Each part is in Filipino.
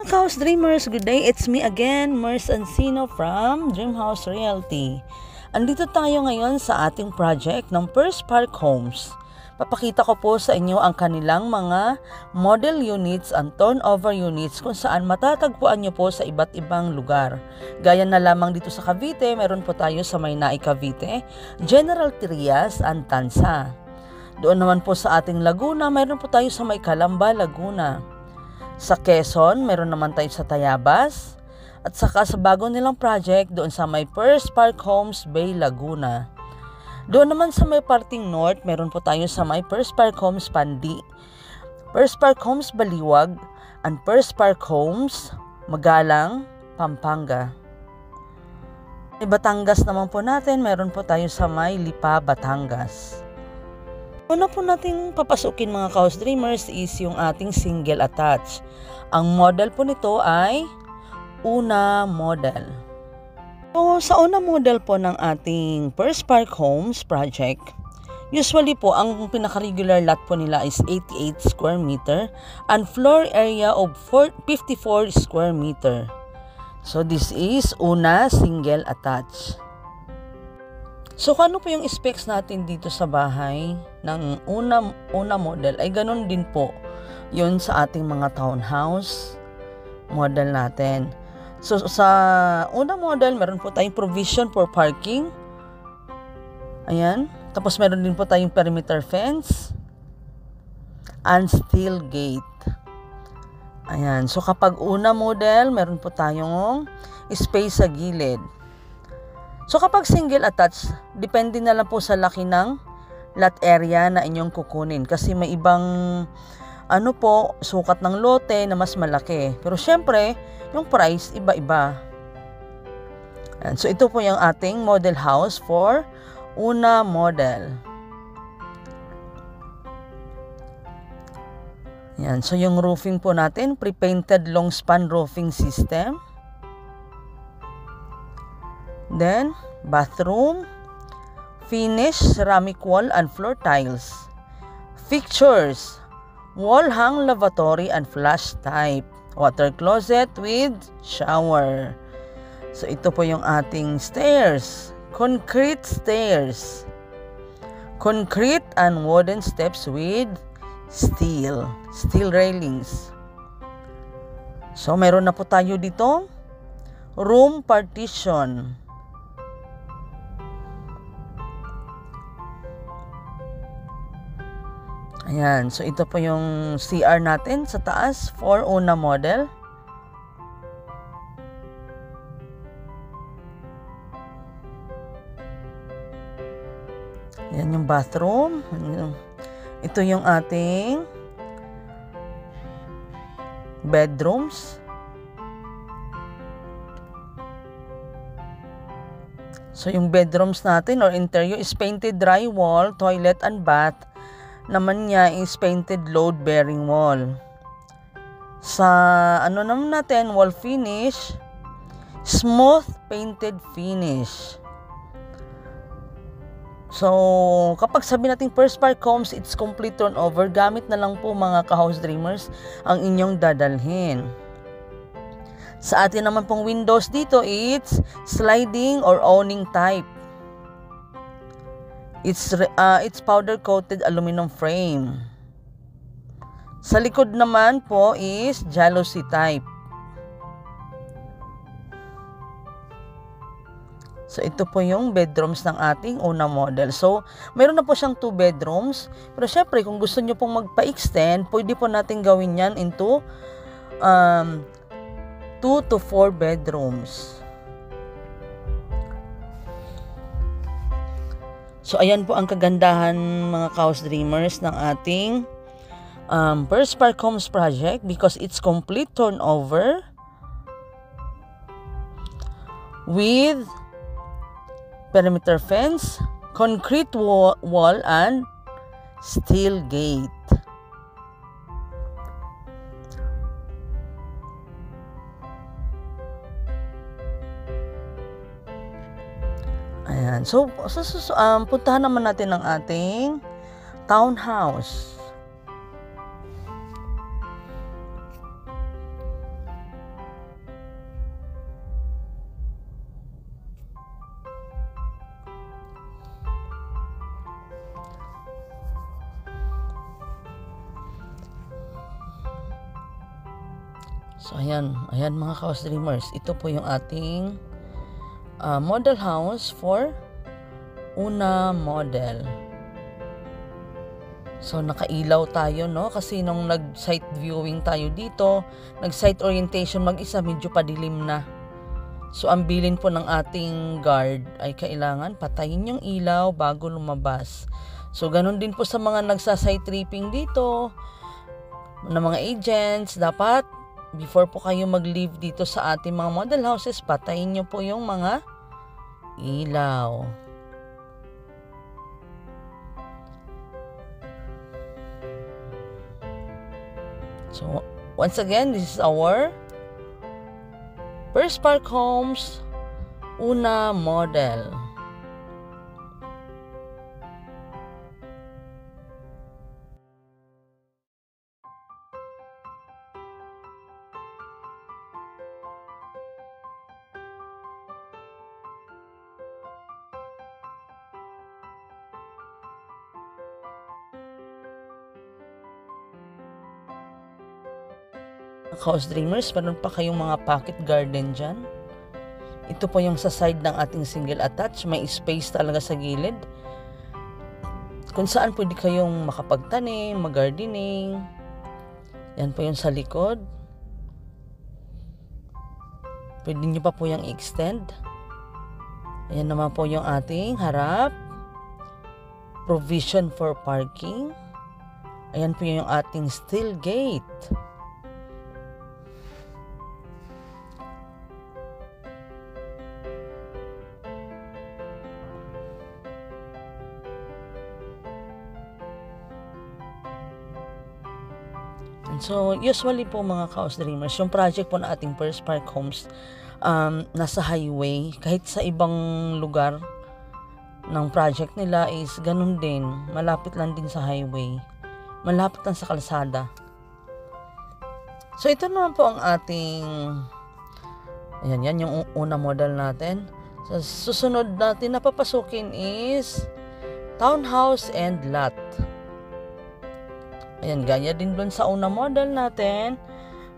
House Dreamers, good day. It's me again, Mers Encino from Dreamhouse Realty. Andito tayo ngayon sa ating project ng First Park Homes. Papakita ko po sa inyo ang kanilang mga model units and turnover units kung saan matatagpuan nyo po sa iba't ibang lugar. Gaya na lamang dito sa Cavite, meron po tayo sa Maynai, Cavite, General Trias and Tansa. Doon naman po sa ating Laguna, meron po tayo sa May Calamba, Laguna. Sa Quezon, meron naman tayo sa Tayabas. At saka sa bago nilang project, doon sa may First Park Homes, Bay, Laguna. Doon naman sa may parting north, meron po tayo sa may First Park Homes, Pandi, First Park Homes, Baliwag, and First Park Homes, Magalang, Pampanga. Sa Batangas naman po natin, meron po tayo sa may Lipa, Batangas. Una po nating papasukin mga House Dreamers is yung ating single attach. Ang model po nito ay Una model. So, sa Una model po ng ating First Park Homes project, usually po ang pinaka-regular lot po nila is 88 square meter and floor area of 54 square meter. So, this is Una single attach. So, ano po yung specs natin dito sa bahay ng una model? Ay, ganun din po yun sa ating mga townhouse model natin. So, sa una model, meron po tayong provision for parking. Ayan. Tapos, meron din po tayong perimeter fence and steel gate. Ayan. So, kapag una model, meron po tayong space sa gilid. So kapag single attached, depende na lang po sa laki ng lot area na inyong kukunin. Kasi may ibang sukat ng lote na mas malaki. Pero syempre, yung price iba-iba. So ito po yung ating model house for Una model. Yan. So yung roofing po natin, pre-painted long span roofing system. Then, bathroom, finish ceramic wall and floor tiles. Fixtures, wall hang lavatory and flush type. Water closet with shower. So, ito po yung ating stairs. Concrete stairs. Concrete and wooden steps with steel railings. So, meron na po tayo dito room partition. Ayan, so ito po yung CR natin sa taas for Una model. Ayan yung bathroom. Ito yung ating bedrooms. So yung bedrooms natin or interior is painted drywall, toilet and bath. Naman niya is painted load bearing wall. Sa naman natin, wall finish, smooth painted finish. So, kapag sabi natin First Park Homes, it's complete turnover, gamit na lang po mga ka-house dreamers ang inyong dadalhin. Sa atin naman pong windows dito, it's sliding or awning type. It's powder coated aluminum frame. Sa likod naman po is jalousie type. So ito po yung bedrooms ng ating Una model. So mayroon na po siyang 2 bedrooms. Pero syempre kung gusto niyo pong magpa-extend, pwede po natin gawin yan into 2 to 4 bedrooms. So, ayan po ang kagandahan mga House Dreamers ng ating First Park Homes project because it's complete turnover with perimeter fence, concrete wall, and steel gate. Ayan. So, puntahan naman natin ang ating townhouse. So ayan mga Kaos Dreamers, ito po yung ating model house for Una model. So nakailaw tayo, no, kasi nung nag-site viewing tayo dito, nag-site orientation mag-isa, medyo padilim na. So ang bilin po ng ating guard ay kailangan patayin yung ilaw bago lumabas. So ganun din po sa mga nagsa-site tripping dito ng mga agents, dapat before po kayo mag-leave dito sa ating mga model houses, patayin nyo po yung mga ilaw. So once again, this is our First Park Homes Una model. Kaos Dreamers, meron pa kayong mga pocket garden dyan. Ito po yung sa side ng ating single attached. May space talaga sa gilid, kung saan pwede kayong makapagtanim, mag-gardening. Yan po yung sa likod. Pwede nyo pa po yung extend. Ayan naman po yung ating harap. Provision for parking. Ayan po yung ating steel gate. So, usually po mga Kaos Dreamers, yung project po na ating First Park Homes, nasa highway. Kahit sa ibang lugar ng project nila is ganun din. Malapit lang din sa highway. Malapit lang sa kalsada. So, ito naman po ang ating, yan yung una model natin. So, susunod natin na papasukin is townhouse and lot. Ayan, gaya din doon sa una model natin,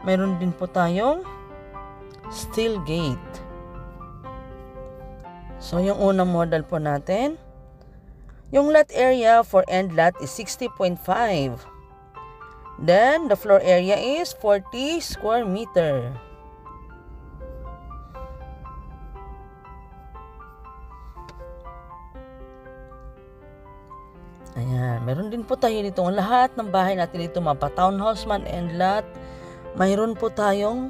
mayroon din po tayong steel gate. So, yung una model po natin, yung lot area for end lot is 60.5. Then, the floor area is 40 square meter. Ayan, meron din po tayo dito. Lahat ng bahay natin dito, mapa-townhouse man and lot, mayroon tayong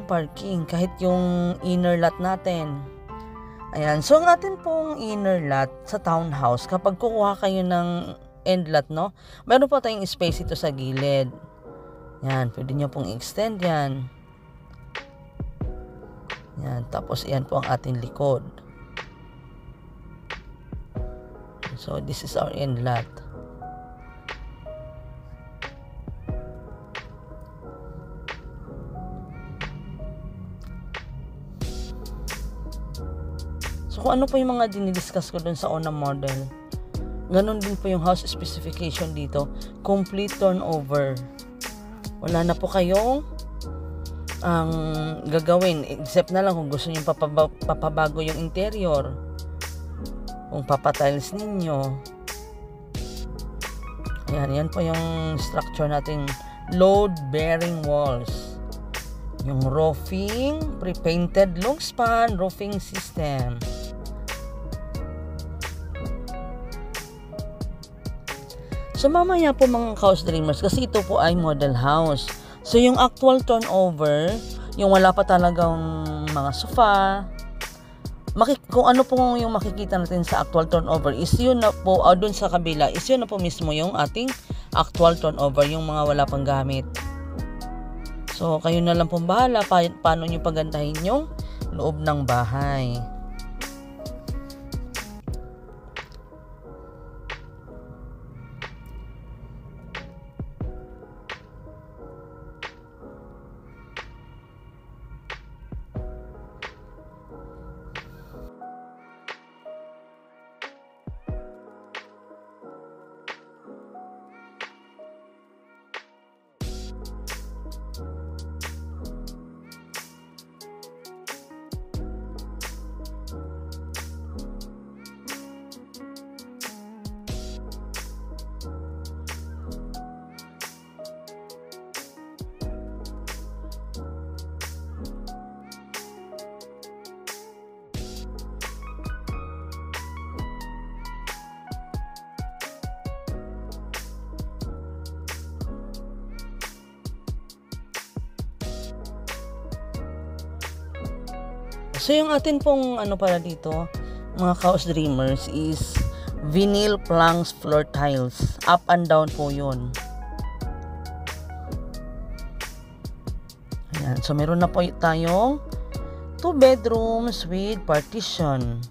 parking, kahit yung inner lot natin. Ayan, so ang atin pong inner lot sa townhouse, kapag kukuha kayo ng end lot, no, meron po tayong space ito sa gilid. Yan, pwede nyo pong extend yan. Yan, tapos yan po ang ating likod. So, this is our end lot. So, kung ano po yung mga dinidiscuss ko dun sa una model, ganun din po yung house specification dito. Complete turnover. Wala na po kayong gagawin, except na lang kung gusto nyo papabago yung interior. Kung papatiles ninyo. Ayan, yan po yung structure natin. Load-bearing walls. Yung roofing, pre-painted long span roofing system. So, mamaya po mga Kaos Dreamers, kasi ito po ay model house. So, yung actual turnover, yung wala pa talagang mga sofa, kung ano po yung makikita natin sa actual turnover is yun na po, dun sa kabila is yun na po mismo yung ating actual turnover, yung mga wala pang gamit. So, kayo na lang pong bahala paano nyo pagandahin yung loob ng bahay. So yung atin pong ano para dito, mga Kaos Dreamers, is vinyl planks floor tiles. Up and down po yun. Ayan. So meron na po tayong 2 bedrooms with partition.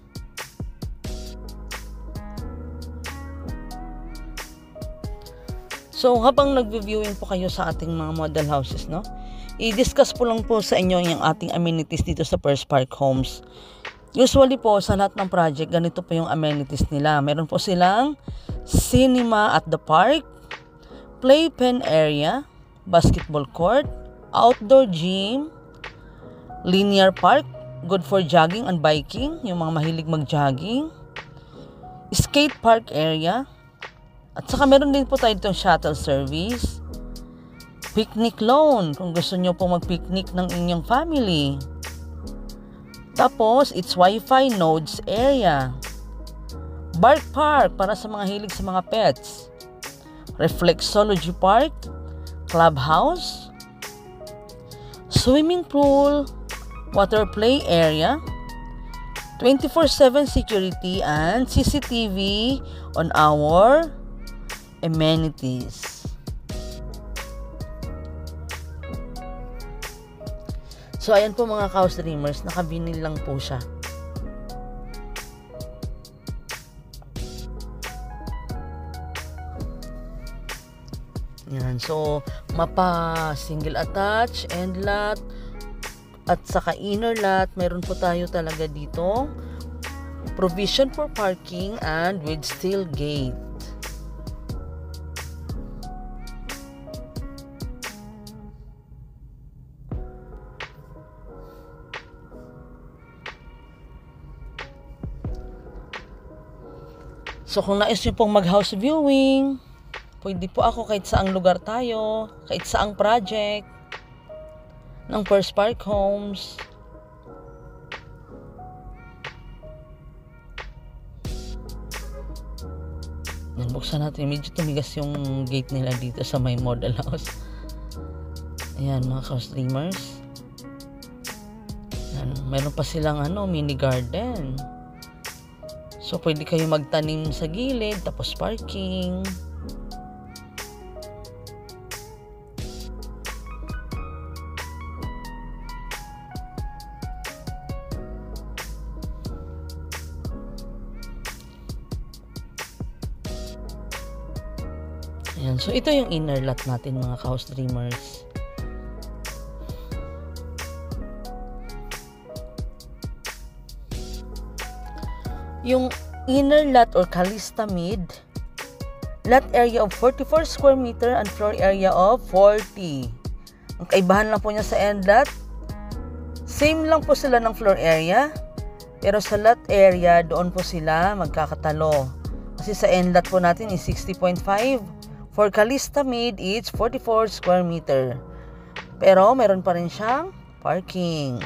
So habang nag-viewing po kayo sa ating mga model houses, no? I-discuss po lang po sa inyo yung ating amenities dito sa First Park Homes. Usually po sa lahat ng project, ganito po yung amenities nila. Meron po silang cinema at the park, playpen area, basketball court, outdoor gym, linear park, good for jogging and biking, yung mga mahilig mag-jogging, skate park area, at saka meron din po tayo itong shuttle service, picnic lawn, kung gusto nyo po mag-picnic ng inyong family. Tapos, it's Wi-Fi nodes area, Bark Park para sa mga hilig sa mga pets, Reflexology Park, clubhouse, swimming pool, water play area, 24/7 security and CCTV on our amenities. So ayan po mga Kaos Dreamers, naka-vinyl lang po siya. Yan, so mapa single attach, end lot, at saka inner lot, meron po tayo talaga dito. Provision for parking and with steel gate. So kung nais nyo pong mag-house viewing, pwede po ako kahit saang lugar tayo, kahit saang project ng First Park Homes. Yan, buksan natin. Medyo tumigas yung gate nila dito sa my model house. Ayan mga Kaos Dreamers. Yan, meron pa silang mini garden. So, pwede kayo magtanim sa gilid, tapos parking. Ayan. So, ito yung inner lot natin, mga Kaos Dreamers. Yung inner lot or Calista Mid, lot area of 44 square meter and floor area of 40. Ang kaibahan lang po niya sa end lot, same lang po sila ng floor area, pero sa lot area, doon po sila magkakatalo. Kasi sa end lot po natin is 60.5. For Calista Mid, it's 44 square meter. Pero meron pa rin siyang parking.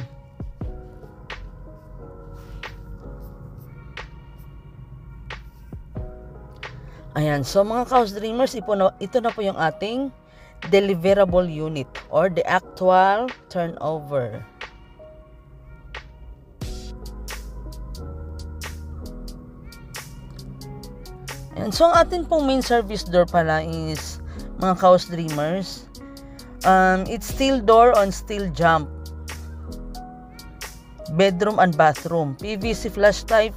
Ayan, so mga Kaos Dreamers, ito na po yung ating deliverable unit or the actual turnover. Ayan, so ang atin pong main service door pala is, mga Kaos Dreamers, it's steel door on steel jump, bedroom and bathroom, PVC flush type,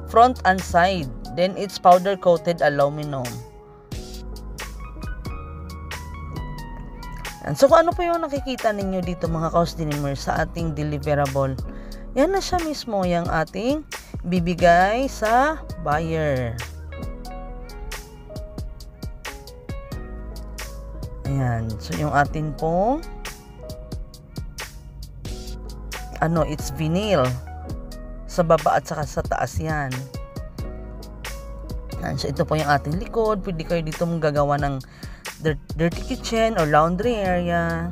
front and side. Then, it's powder-coated aluminum. And so, kung ano po yung nakikita ninyo dito, mga Kaos Dreamers, sa ating deliverable, yan na siya mismo yung ating bibigay sa buyer. Ayan. So, yung atin pong it's vinyl. Sa baba at saka sa taas yan. So, ito po yung ating likod. Pwede kayo dito mong gagawa ng dirty kitchen or laundry area.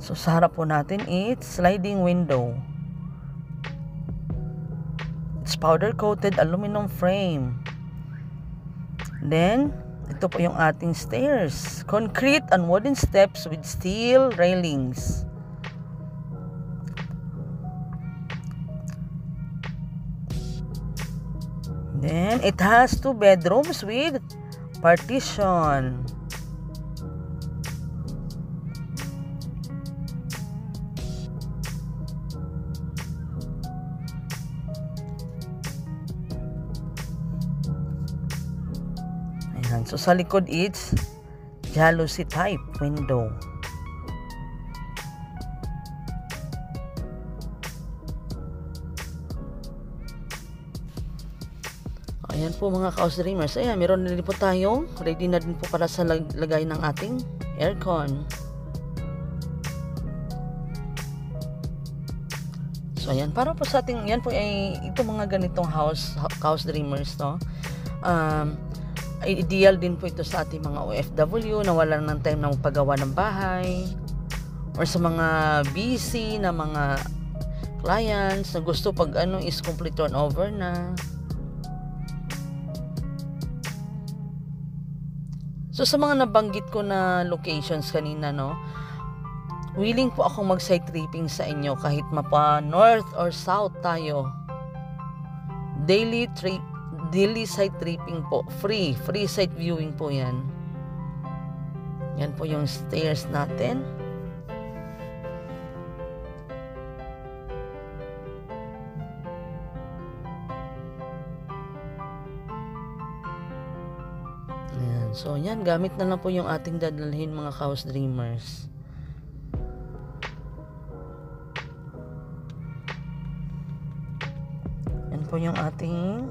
So, sa harap po natin, it's sliding window. It's powder-coated aluminum frame. Then, ito po yung ating stairs. Concrete and wooden steps with steel railings. Then, it has 2 bedrooms with partition. Ayan. So, sa likod, it's jalousie type window. Ayan po mga ka-house dreamers. Ayan, meron na din po tayong ready na din po para sa lagay ng ating aircon. So, ayan. Para po sa ating, yan po ay, ito mga ganitong house dreamers, no? Ideal din po ito sa ating mga OFW na wala ng time na magpagawa ng bahay. Or sa mga busy na mga clients na gusto pag is complete turnover na. So, sa mga nabanggit ko na locations kanina, no, willing po akong mag-site tripping sa inyo kahit mapa north or south tayo. Daily site tripping po. Free site viewing po yan. Yan po yung stairs natin. So, yan. Gamit na lang po yung ating dadalhin mga house dreamers. Yan po yung ating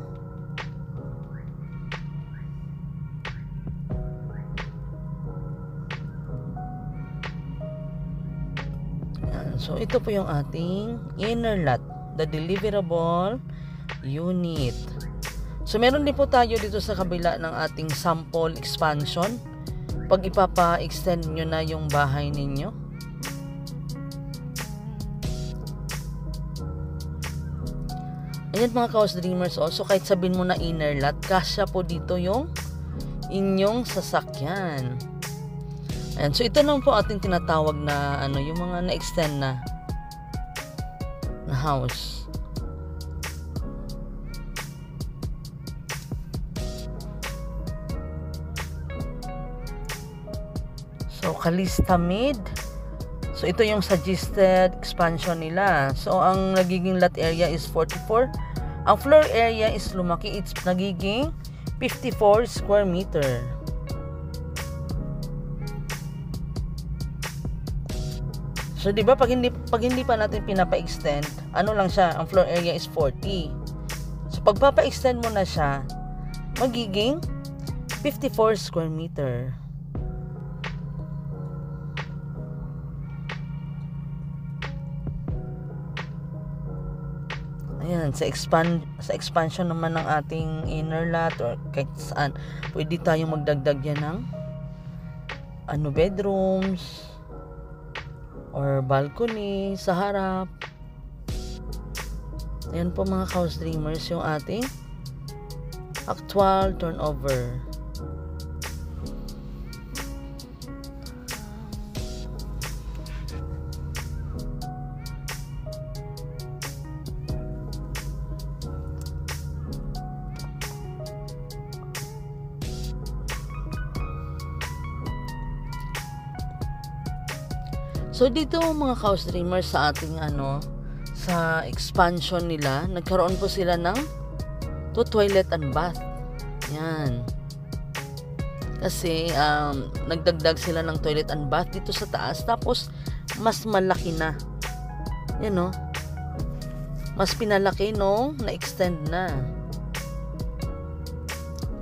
yan. So, ito po yung ating inner lot. The deliverable unit. So, meron din po tayo dito sa kabila ng ating sample expansion. Pag ipapa-extend nyo na yung bahay ninyo. Ayan mga ka-house dreamers. So, kahit sabihin mo na inner lot, kasya po dito yung inyong sasakyan. Ayan. So, ito naman po ating tinatawag na yung mga na-extend na house. So, Calista Mid. So, ito yung suggested expansion nila. So, ang nagiging lot area is 44. Ang floor area is lumaki. It's nagiging 54 square meter. So, di ba pag hindi pa natin pinapa-extend, ano lang siya, ang floor area is 40. So, pag papa-extend mo na siya, magiging 54 square meter. Ayan, sa expansion naman ng ating inner lot or kahit saan, pwede tayong magdagdag yan ng bedrooms or balcony sa harap. Ayan po mga house dreamers yung ating actual turnover. So, dito mga house dreamers sa ating sa expansion nila, nagkaroon po sila ng toilet and bath. Yan. Kasi, nagdagdag sila ng toilet and bath dito sa taas. Tapos, mas malaki na. Yan, no? Mas pinalaki nung na-extend na.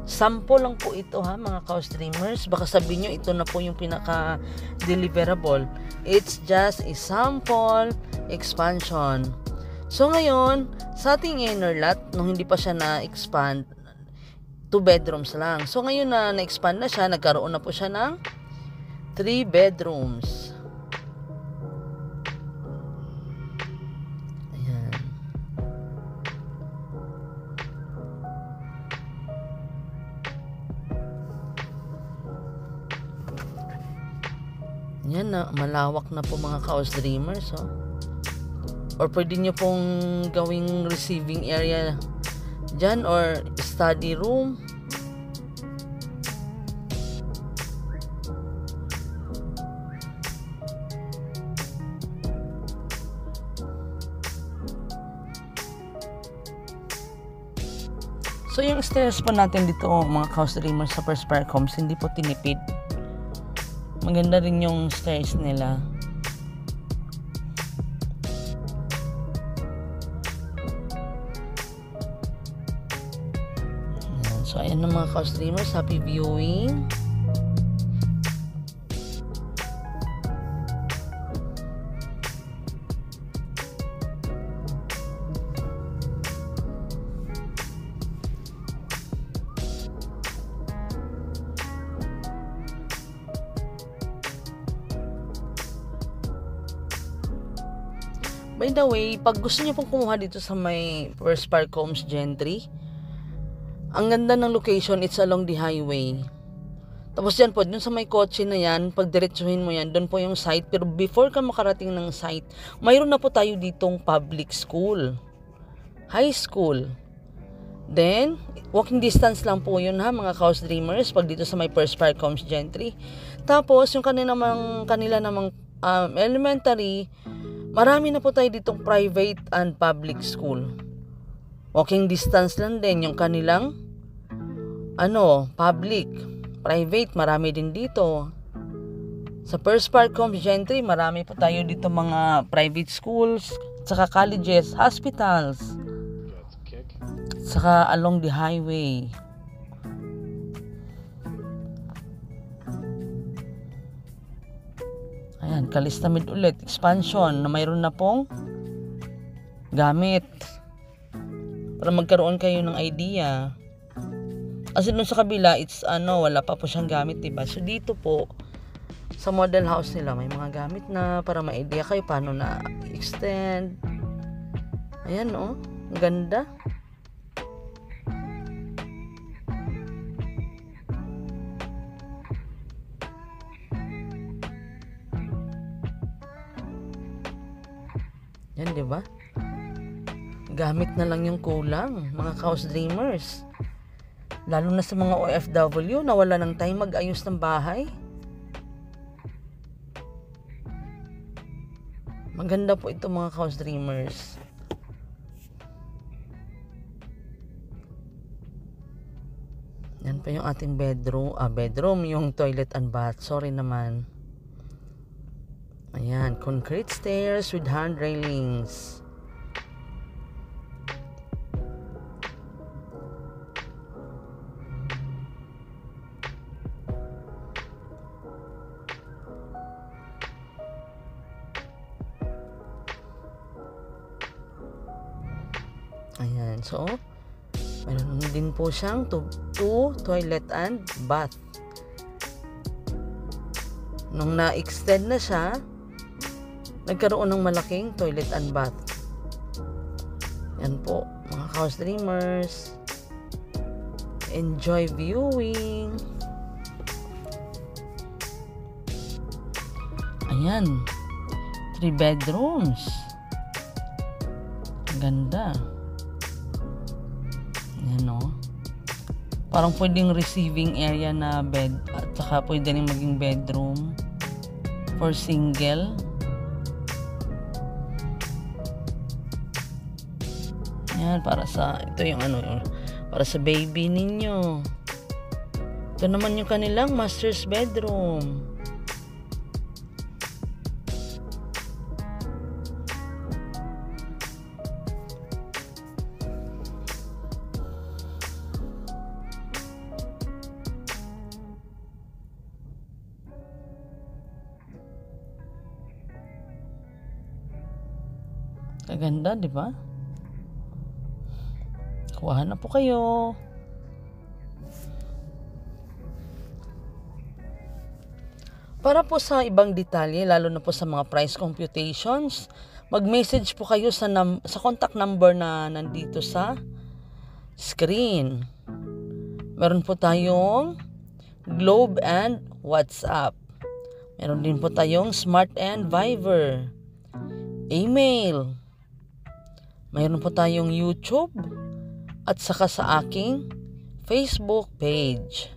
Sample lang po ito ha mga house dreamers. Baka sabihin nyo ito na po yung pinaka-deliverable. It's just a sample expansion. So ngayon, sa ating inner lot, nung hindi pa siya na-expand, 2 bedrooms lang. So ngayon na na-expand na siya, nagkaroon na po siya ng 3 bedrooms. Ayan. Yan na, malawak na po mga Kaos Dreamers, oh. Or pwede nyo pong gawing receiving area dyan or study room. So yung stairs po natin dito mga Kaos Dreamers sa First Park Homes, hindi po tinipid. Maganda rin yung stairs nila. So ayan na mga Kaos Dreamers, happy viewing. By the way, pag gusto niyo pong kumuha dito sa may First Park Homes Gentry, ang ganda ng location, it's along the highway. Tapos yan po, dun sa may kotse na yan, pag diretsuhin mo yan, dun po yung site. Pero before ka makarating ng site, mayroon na po tayo ditong public school, high school. Then, walking distance lang po yun ha, mga Kaos Dreamers, pag dito sa may First Park Homes Gentry. Tapos, yung kanila namang elementary, marami na po tayo ditong private and public school. Walking distance lang din yung kanilang public, private, marami din dito. Sa First Park Homes Gentry, marami po tayo dito mga private schools, saka colleges, hospitals. Saka along the highway. Ayan, Calistamid ulit, expansion na mayroon na pong gamit. Para magkaroon kayo ng idea. Kasi dun sa kabila, it's wala pa po siyang gamit, diba? So dito po, sa model house nila, may mga gamit na para ma-idea kayo paano na extend. Ayan, oh. Ang ganda. Yan, diba? Gamit na lang yung kulang, mga Kaos Dreamers. Lalo na sa mga OFW na wala ng time mag-ayos ng bahay. Maganda po ito mga Kaos Dreamers. Yan pa yung ating bedroom, yung toilet and bath. Sorry naman. Ayan, concrete stairs with hand railings. Ayan, so meron din po siyang two toilet and bath. Nung na-extend na siya, nagkaroon ng malaking toilet and bath. Yan po, mga Kaos Dreamers. Enjoy viewing. Ayan, 3 bedrooms. Ang ganda. Ayan, o. Parang pwedeng receiving area na bed at saka pwede rin maging bedroom for single. Ayan, ito yung para sa baby ninyo. Ito naman yung kanilang master's bedroom. Kaganda, di ba? Kuha na po kayo. Para po sa ibang detalye, lalo na po sa mga price computations, mag-message po kayo sa contact number na nandito sa screen. Meron po tayong Globe and WhatsApp. Meron din po tayong Smart and Viber. Email. Mayroon po tayong YouTube. At saka sa aking Facebook page.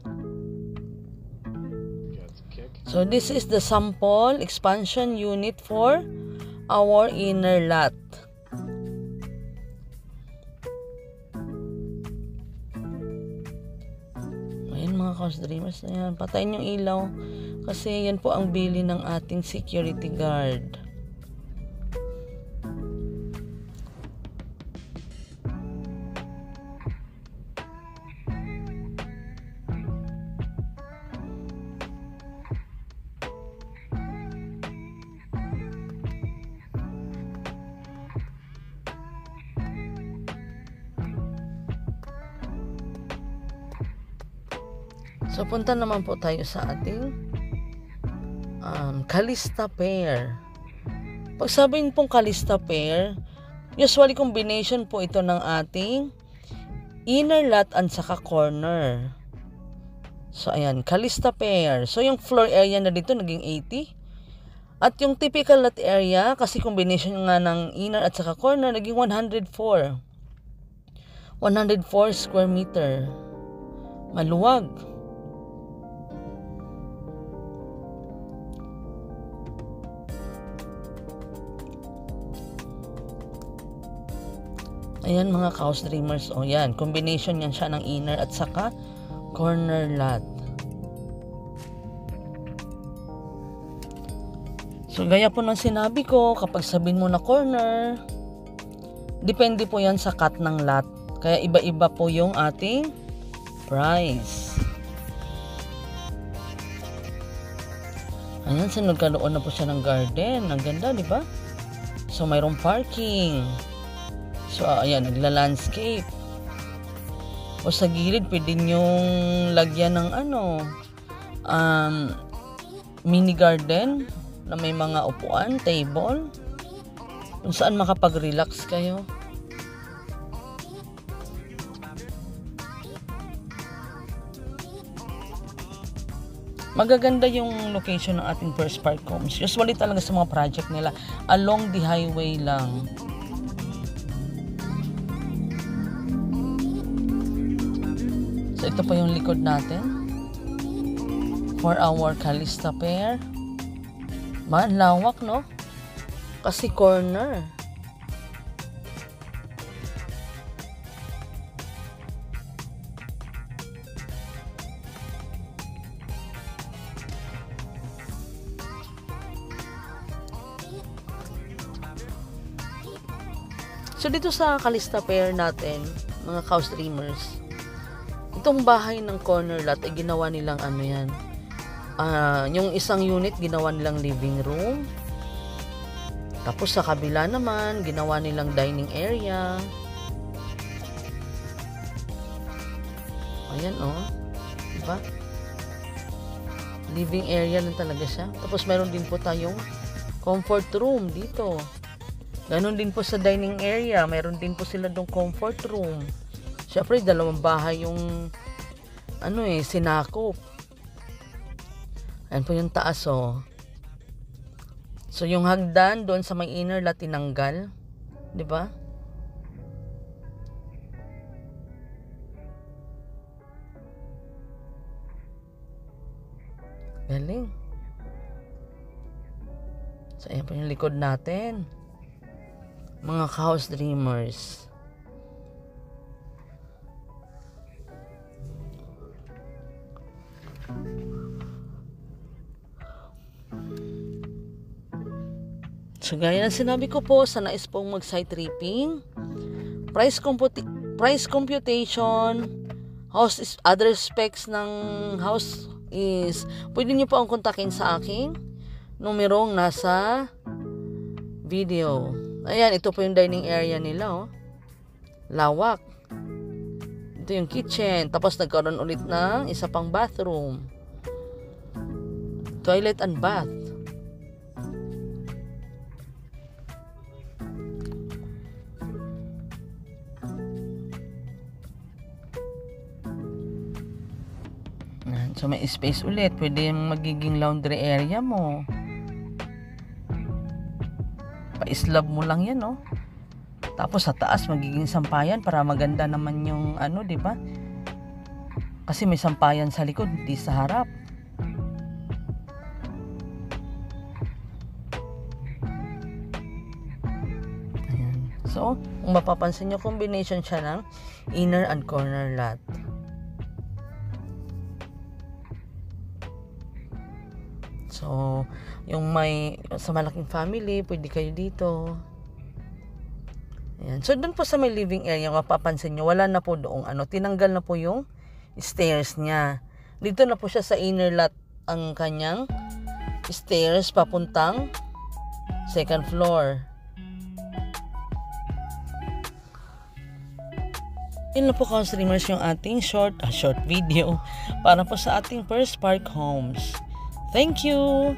So this is the sample expansion unit for our inner lot. Ayan mga house dreamers na yan. Patayin yung ilaw kasi yan po ang bili ng ating security guard. So, punta naman po tayo sa ating Kalista pair. Pag sabihin pong Kalista pair, usually combination po ito ng ating inner lot at saka corner. So, ayan, Kalista pair. So, yung floor area na dito naging 80. At yung typical lot area, kasi combination nga ng inner at saka corner, naging 104. 104 square meter. Maluwag. Ayan mga house dreamers. O yan, combination yan siya ng inner at saka corner lot. So gaya po ng sinabi ko, kapag sabihin mo na corner, depende po yan sa cut ng lot. Kaya iba-iba po yung ating price. Ayan, so nagkaroon na po siya ng garden. Ang ganda, di ba? So mayroong parking. So, ayan, nagla-landscape. O sa gilid, pwede nyong lagyan ng mini garden na may mga upuan, table, kung saan makapag-relax kayo. Magaganda yung location ng ating First Park Homes. Usually talaga sa mga project nila, along the highway lang. So, ito pa yung likod natin for our Kalista pair. Lawak, no? Kasi corner. So, dito sa Kalista pair natin, mga house dreamers, itong bahay ng corner lot ay ginawa nilang yan. Yung isang unit ginawa nilang living room. Tapos sa kabila naman ginawa nilang dining area. Ayan diba? Living area lang talaga siya. Tapos meron din po tayong comfort room dito. Ganon din po sa dining area. Meron din po sila dong comfort room. Siyempre, dalawang bahay yung sinakop. Ayan po yung taas, So, yung hagdan doon sa may inner lot tinanggal. Diba? Galing. So, ayan po yung likod natin. Mga house dreamers. So, gaya ng sinabi ko po, sa nais pong mag-site tripping, price computation, other specs ng house is, pwede nyo po ang kontakin sa aking numerong nasa video. Ayan, ito po yung dining area nila, lawak. Ito yung kitchen. Tapos nagkaroon ulit ng isa pang bathroom. Toilet and bath. So may space ulit. Pwede yung magiging laundry area mo. Pa-slab mo lang yan, no? Tapos sa taas magiging sampayan para maganda naman yung ano, di ba? Kasi may sampayan sa likod, hindi sa harap. Ayan. So, kung mapapansin nyo, combination siya ng inner and corner lot. So, yung may sa malaking family, pwede kayo dito. Ayan. So, dun po sa may living area, mapapansin nyo, wala na po doong ano, tinanggal na po yung stairs niya. Dito na po siya sa inner lot ang kanyang stairs papuntang second floor. Yun na po, ka-streamers, yung ating short video para po sa ating First Park Homes. Thank you!